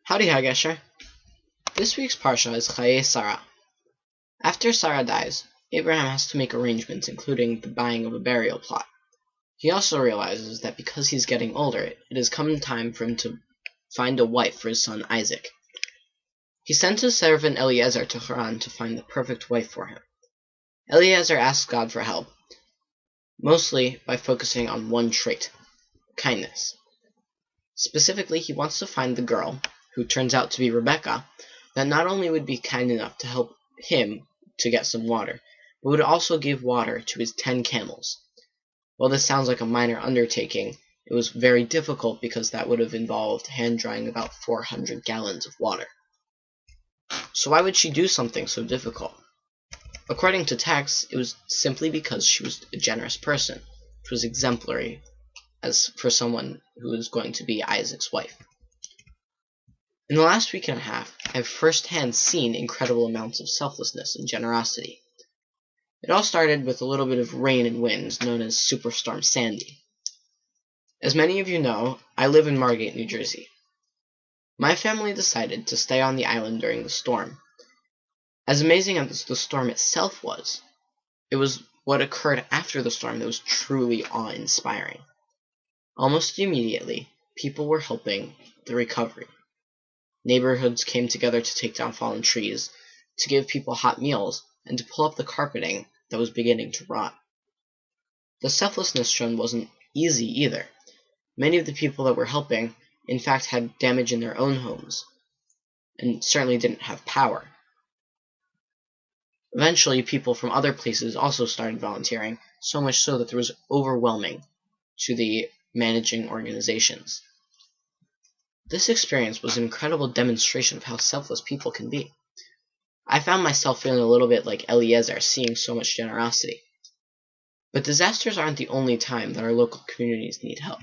Howdy, Hagesher. This week's parsha is Chayei Sarah. After Sarah dies, Abraham has to make arrangements, including the buying of a burial plot. He also realizes that because he's getting older, it has come time for him to find a wife for his son Isaac. He sent his servant Eliezer to Haran to find the perfect wife for him. Eliezer asks God for help, mostly by focusing on one trait: kindness. Specifically, he wants to find the girl, who turns out to be Rebecca, that not only would be kind enough to help him to get some water, but would also give water to his 10 camels. While this sounds like a minor undertaking, it was very difficult because that would have involved hand-drying about 400 gallons of water. So why would she do something so difficult? According to texts, it was simply because she was a generous person, which was exemplary as for someone who was going to be Isaac's wife. In the last week and a half, I have firsthand seen incredible amounts of selflessness and generosity. It all started with a little bit of rain and wind, known as Superstorm Sandy. As many of you know, I live in Margate, New Jersey. My family decided to stay on the island during the storm. As amazing as the storm itself was, it was what occurred after the storm that was truly awe-inspiring. Almost immediately, people were helping the recovery. Neighborhoods came together to take down fallen trees, to give people hot meals, and to pull up the carpeting that was beginning to rot. The selflessness shown wasn't easy either. Many of the people that were helping, in fact, had damage in their own homes, and certainly didn't have power. Eventually, people from other places also started volunteering, so much so that there was overwhelming to the managing organizations. This experience was an incredible demonstration of how selfless people can be. I found myself feeling a little bit like Eliezer, seeing so much generosity. But disasters aren't the only time that our local communities need help.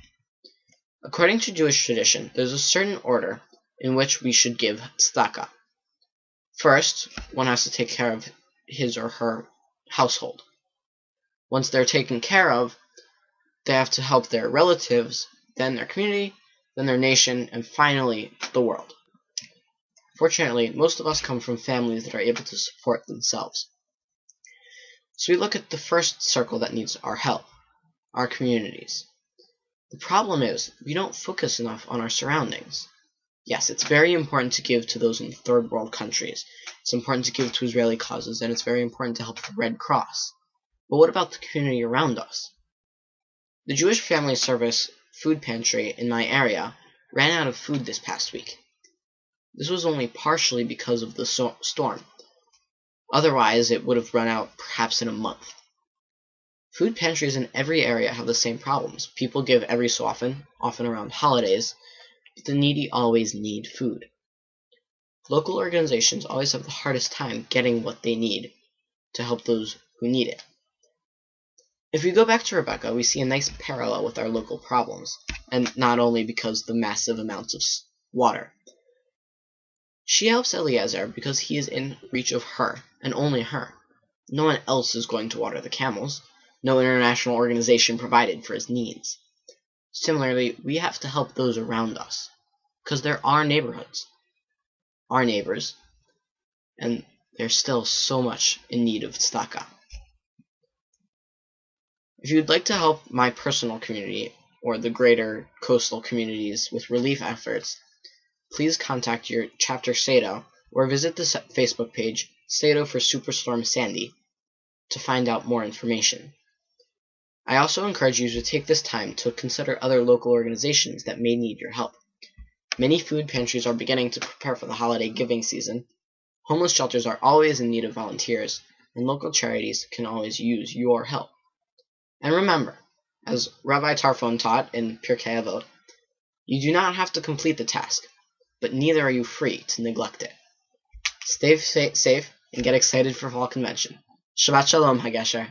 According to Jewish tradition, there's a certain order in which we should give tzedakah. First, one has to take care of his or her household. Once they're taken care of, they have to help their relatives, then their community, then their nation, and finally, the world. Fortunately, most of us come from families that are able to support themselves. So we look at the first circle that needs our help, our communities. The problem is, we don't focus enough on our surroundings. Yes, it's very important to give to those in third world countries. It's important to give to Israeli causes, and it's very important to help the Red Cross. But what about the community around us? The Jewish Family Service food pantry in my area ran out of food this past week. This was only partially because of the storm. Otherwise, it would have run out perhaps in a month. Food pantries in every area have the same problems. People give every so often around holidays, but the needy always need food. Local organizations always have the hardest time getting what they need to help those who need it. If we go back to Rebecca, we see a nice parallel with our local problems, and not only because of the massive amounts of water. She helps Eliezer because he is in reach of her, and only her. No one else is going to water the camels. No international organization provided for his needs. Similarly, we have to help those around us, because there are neighborhoods, our neighbors, and there's still so much in need of tzedakah. If you would like to help my personal community or the greater coastal communities with relief efforts, please contact your chapter Sado or visit the Facebook page Sado for Superstorm Sandy to find out more information. I also encourage you to take this time to consider other local organizations that may need your help. Many food pantries are beginning to prepare for the holiday giving season. Homeless shelters are always in need of volunteers, and local charities can always use your help. And remember, as Rabbi Tarfon taught in Pirkei Avot, you do not have to complete the task, but neither are you free to neglect it. Stay safe and get excited for Fall Convention. Shabbat Shalom, Hagesher.